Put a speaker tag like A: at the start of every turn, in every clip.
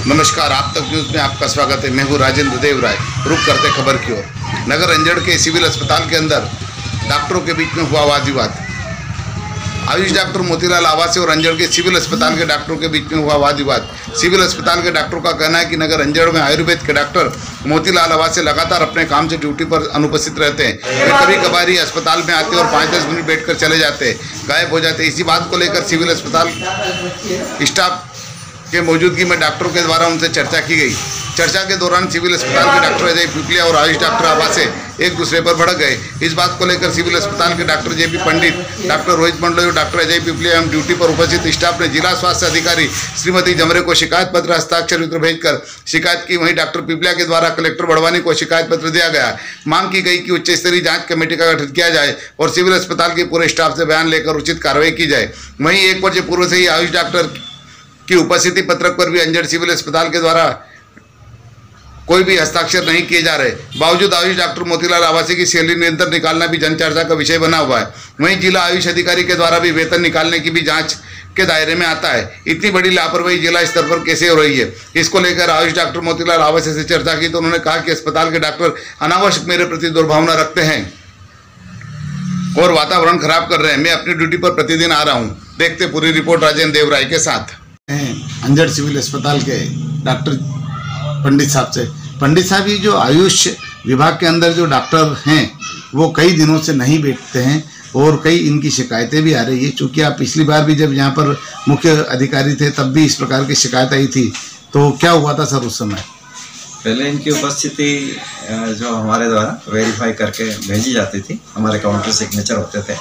A: नमस्कार, आप तक न्यूज़ में आपका स्वागत है। मैं हूँ राजेंद्र देव राय। रुक करते खबर की ओर। नगर अंजड़ के सिविल अस्पताल के अंदर डॉक्टरों के बीच में हुआ वाद विवाद। आयुष डॉक्टर मोतीलाल आवासे और अंजड़ के सिविल अस्पताल के डॉक्टरों के बीच में हुआ वाद विवाद। सिविल अस्पताल के डॉक्टरों का कहना है कि नगर अंजड़ में आयुर्वेद के डॉक्टर मोतीलाल आवासे लगातार अपने काम से ड्यूटी पर अनुपस्थित रहते हैं। वे कभी कभार ही अस्पताल में आते और 5-10 मिनट बैठकर चले जाते, गायब हो जाते। इसी बात को लेकर सिविल अस्पताल स्टाफ के मौजूदगी में डॉक्टरों के द्वारा उनसे चर्चा की गई। चर्चा के दौरान सिविल अस्पताल के डॉक्टर अजय पिपलिया और आयुष डॉक्टर आवासे एक दूसरे पर भड़क गए। इस बात को लेकर सिविल अस्पताल के डॉक्टर जेपी पंडित, डॉक्टर रोहित मंडलोई और डॉक्टर अजय पिपलिया एवं ड्यूटी पर उपस्थित स्टाफ ने जिला स्वास्थ्य अधिकारी श्रीमती जमरे को शिकायत पत्र हस्ताक्षर पत्र भेजकर शिकायत की। वहीं डॉक्टर पिपलिया के द्वारा कलेक्टर बड़वानी को शिकायत पत्र दिया गया। मांग की गई कि उच्च स्तरीय जाँच कमेटी का गठन किया जाए और सिविल अस्पताल के पूरे स्टाफ से बयान लेकर उचित कार्रवाई की जाए। वहीं 1 वर्ष पूर्व से ही आयुष डॉक्टर की उपस्थिति पत्रक पर भी अंजड़ सिविल अस्पताल के द्वारा कोई भी हस्ताक्षर नहीं किए जा रहे। बावजूद आयुष डॉक्टर मोतीलाल आवासे की सैलरी निरंतर निकालना भी जनचर्चा का विषय बना हुआ है। वहीं जिला आयुष अधिकारी के द्वारा भी वेतन निकालने की भी जांच के दायरे में आता है। इतनी बड़ी लापरवाही जिला स्तर पर कैसे हो रही है, इसको लेकर आयुष डॉक्टर मोतीलाल आवासे से चर्चा की तो उन्होंने कहा कि अस्पताल के डॉक्टर अनावश्यक मेरे प्रति दुर्भावना रखते हैं और वातावरण खराब कर रहे हैं। मैं अपनी ड्यूटी पर प्रतिदिन आ रहा हूँ। देखते पूरी रिपोर्ट राजेंद्र देव राय के साथ।
B: अंजड़ सिविल अस्पताल के डॉक्टर पंडित साहब से। पंडित साहब, ये जो आयुष विभाग के अंदर जो डॉक्टर हैं वो कई दिनों से नहीं बैठते हैं और कई इनकी शिकायतें भी आ रही है। चूँकि आप पिछली बार भी जब यहाँ पर मुख्य अधिकारी थे तब भी इस प्रकार की शिकायत आई थी, तो क्या हुआ था सर उस समय?
C: पहले इनकी उपस्थिति जो हमारे द्वारा वेरीफाई करके भेजी जाती थी, हमारे काउंटर सिग्नेचर होते थे।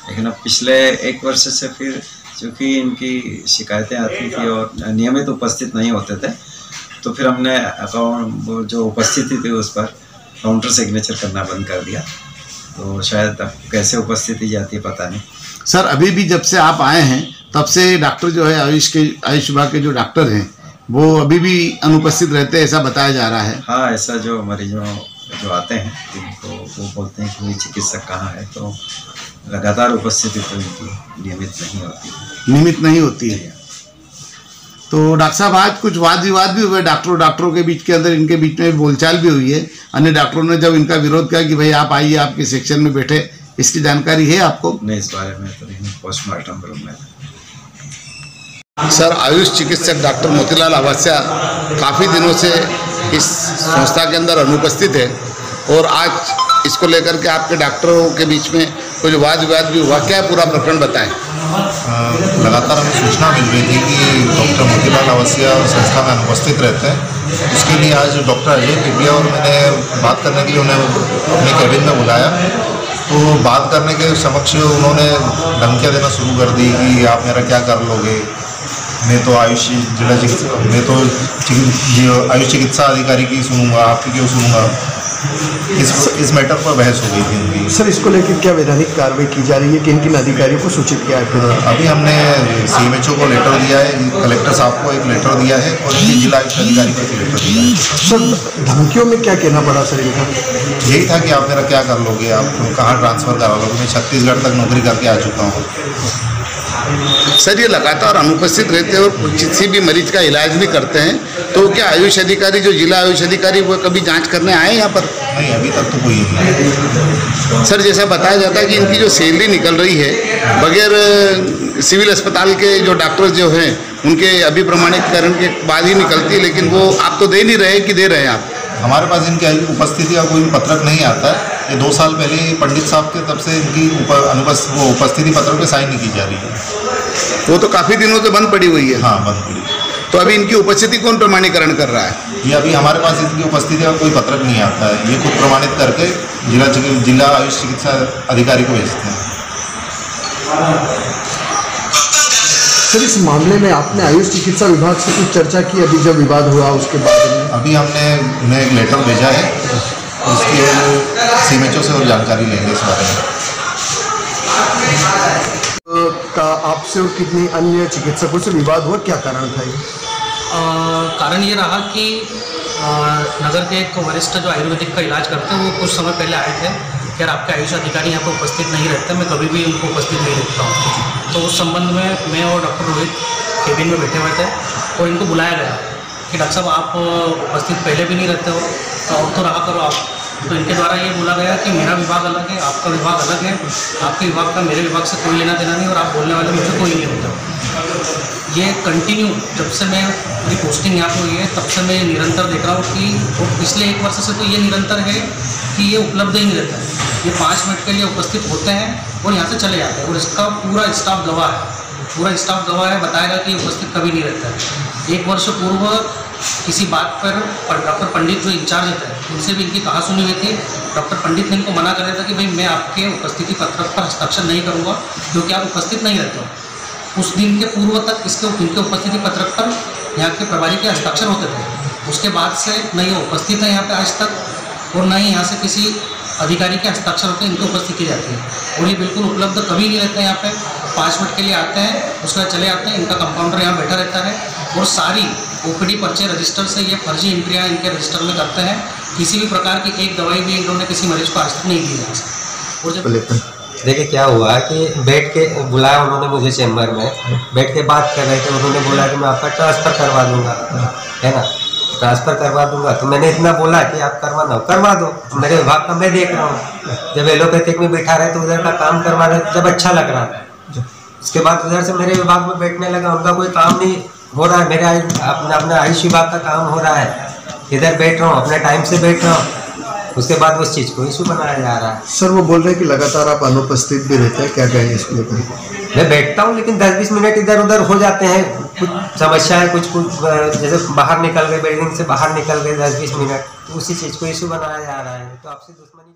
C: लेकिन अब पिछले 1 वर्ष से फिर चूँकि इनकी शिकायतें आती थी और नियमित उपस्थित नहीं होते थे, तो फिर हमने अकाउंट जो उपस्थिति थी उस पर काउंटर सिग्नेचर करना बंद कर दिया। तो शायद अब कैसे उपस्थिति जाती है पता नहीं।
B: सर, अभी भी जब से आप आए हैं तब से डॉक्टर जो है आयुष विभाग के जो डॉक्टर हैं वो अभी भी अनुपस्थित रहते हैं, ऐसा बताया जा रहा है।
C: हाँ, ऐसा जो मरीजों जो आते हैं जिनको वो बोलते हैं कि चिकित्सक कहाँ है, तो लगातार उपस्थिति तो इनकी नियमित नहीं होती है। तो डॉक्टर साहब, आज कुछ वाद विवाद भी हुए डॉक्टरों के बीच के अंदर, इनके बीच में बोलचाल भी हुई है। अन्य डॉक्टरों ने जब इनका विरोध किया कि भाई आप आइए, आपके सेक्शन में बैठे, इसकी जानकारी है आपको? नहीं, इस बारे में तो नहीं, पोस्टमार्टम रूम में।
A: सर, आयुष चिकित्सक डॉक्टर मोतीलाल आवासे काफ़ी दिनों से इस संस्था के अंदर अनुपस्थित है और आज इसको लेकर के आपके डॉक्टरों के बीच में कुछ वाद विवाद भी हुआ। क्या पूरा प्रकरण बताएं?
D: लगातार हमें सूचना मिल रही थी कि डॉक्टर मोतीलाल आवासिया संस्था में अनुपस्थित रहते हैं। उसके लिए आज डॉक्टर अजय पिपलिया और मैंने बात करने के लिए उन्हें अपने कैबिन में बुलाया। तो बात करने के समक्ष उन्होंने धमकियाँ देना शुरू कर दी कि आप मेरा क्या कर लोगे, मैं तो आयुष चिकित्सा अधिकारी की सुनूंगा, आपकी क्यों सुनूंगा। इस मैटर पर बहस हो गई थी उनकी।
E: सर, इसको लेकर क्या वैधानिक कार्रवाई की जा रही है? किन किन अधिकारियों को सूचित किया है?
D: अभी हमने CMHO को लेटर दिया है, कलेक्टर साहब को एक लेटर दिया है और जिला आयुष अधिकारी को एक लेटर दिया है।
E: सर, धमकियों में क्या कहना पड़ा सर इनका?
D: यही था कि आप मेरा क्या कर लोगे, आप कहाँ ट्रांसफ़र करा लोगे। मैं छत्तीसगढ़ तक नौकरी करके आ चुका हूँ।
A: सर, ये लगातार अनुपस्थित रहते हैं और किसी भी मरीज का इलाज भी करते हैं, तो क्या आयुष अधिकारी जो जिला आयुष अधिकारी वो कभी जांच करने आए यहाँ पर?
D: नहीं, अभी तक तो कोई नहीं।
A: सर, जैसा बताया जाता है कि इनकी जो सैलरी निकल रही है बगैर सिविल अस्पताल के जो डॉक्टर्स जो हैं उनके अभिप्रमाणीकरण के बाद ही निकलती है, लेकिन वो आप तो दे नहीं रहे कि दे रहे हैं आप?
D: हमारे पास इनकी उपस्थिति का कोई भी पत्रक नहीं आता है। ये 2 साल पहले पंडित साहब के तब से इनकी उपस्थिति पत्रों पे साइन नहीं की जा रही है।
A: वो तो काफ़ी दिनों से बंद पड़ी हुई है।
D: हाँ, बंद पड़ी।
A: तो अभी इनकी उपस्थिति कौन प्रमाणीकरण कर रहा है?
D: ये अभी हमारे पास इनकी उपस्थिति का कोई पत्रक नहीं आता है। ये खुद प्रमाणित करके जिला आयुष चिकित्सा अधिकारी को भेजते हैं।
E: सर, इस मामले में आपने आयुष चिकित्सा विभाग से कुछ चर्चा की अभी जब विवाद हुआ उसके बाद में?
D: अभी हमने उन्हें एक लेटर भेजा है, उसकी CMHO से और जानकारी लेंगे इस बारे में।
E: का आपसे और कितनी अन्य चिकित्सकों से विवाद हुआ, क्या कारण था ये?
F: कारण ये रहा कि नगर के एक वरिष्ठ जो आयुर्वेदिक का इलाज करते हैं वो कुछ समय पहले आए थे कि यार आपके आयुष अधिकारी यहाँ पर उपस्थित नहीं रहते, मैं कभी भी उनको उपस्थित नहीं देखता हूँ। तो उस संबंध में मैं और डॉक्टर रोहित केबिन में बैठे हुए थे और इनको बुलाया गया कि डॉक्टर साहब आप उपस्थित पहले भी नहीं रहते हो तो अब तो रहा करो आप। तो इनके द्वारा ये बोला गया कि मेरा विभाग अलग है, आपका विभाग अलग है, आपके विभाग का मेरे विभाग से कोई लेना देना नहीं और आप बोलने वाले मुझे कोई नहीं होता। ये कंटिन्यू जब से मैं मेरी पोस्टिंग यहाँ पर हुई है तब से मैं निरंतर देख रहा हूँ कि और पिछले 1 वर्ष से तो ये निरंतर है कि ये उपलब्ध ही नहीं रहता है। ये 5 मिनट के लिए उपस्थित होते हैं और यहाँ से चले जाते हैं और इसका पूरा स्टाफ गवाह है, पूरा स्टाफ गवाह है, बताएगा कि उपस्थित कभी नहीं रहता है। 1 वर्ष पूर्व किसी बात पर डॉक्टर पंडित जो इंचार्ज थे उनसे भी इनकी कहा सुनी हुई थी। डॉक्टर पंडित ने इनको मना कर दिया था कि भाई मैं आपके उपस्थिति पत्रक पर हस्ताक्षर नहीं करूँगा क्योंकि आप उपस्थित नहीं रहते हो। उस दिन के पूर्व तक इनके उपस्थिति पत्रक पर यहाँ के प्रभारी के हस्ताक्षर होते थे। उसके बाद से न ये उपस्थित है यहाँ पे आज तक और न ही यहाँ से किसी अधिकारी के हस्ताक्षर होकर इनकी उपस्थिति की जाती है और ये बिल्कुल उपलब्ध कभी नहीं रहते हैं। यहाँ पे 5 मिनट के लिए आते हैं, उसके बाद चले जाते हैं। इनका कंपाउंडर यहाँ बैठा रहता है और सारी ओपीडी पर्चे रजिस्टर से ये फर्जी एंट्रियाँ इनके रजिस्टर में करते हैं। किसी भी प्रकार की एक दवाई भी इन्होंने किसी मरीज को आज तक नहीं दी है। और जब
G: देखिए क्या हुआ कि बैठ के बुलाया उन्होंने मुझे चैम्बर में, बैठ के बात कर रहे थे। उन्होंने बोला कि मैं आपका ट्रांसफ़र करवा दूंगा, है ना, ट्रांसफ़र करवा दूंगा। तो मैंने इतना बोला कि आप करवा दो, मेरे विभाग का मैं देख रहा हूँ। जब एलोपैथिक में बैठा रहे तो उधर का काम करवा रहे, जब अच्छा लग रहा था। उसके बाद उधर से मेरे विभाग में बैठने लगा, उनका कोई काम नहीं हो रहा है, मेरे अपना आयुष विभाग का काम हो रहा है। इधर बैठ रहा हूँ, अपने टाइम से बैठ रहा हूँ। उसके बाद उस चीज़ को इशू बनाया जा रहा है।
E: सर वो बोल रहे हैं कि लगातार आप अनुपस्थित भी रहते हैं, क्या कहेंगे इसको लेकर?
G: मैं बैठता हूँ लेकिन 10-20 मिनट इधर उधर हो जाते हैं, कुछ समस्या है, कुछ जैसे बाहर निकल गए, बिल्डिंग से बाहर निकल गए 10-20 मिनट, तो उसी चीज़ को इशू बनाया जा रहा है। तो आपसे दुश्मनी